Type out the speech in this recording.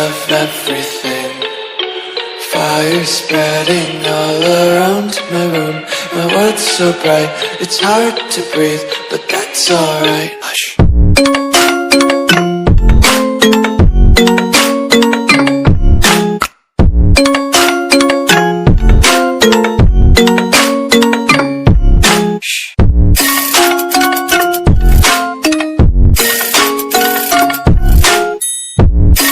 of everything. Fire spreading all around my room. My world's so bright, it's hard to breathe, but that's alright. Hush.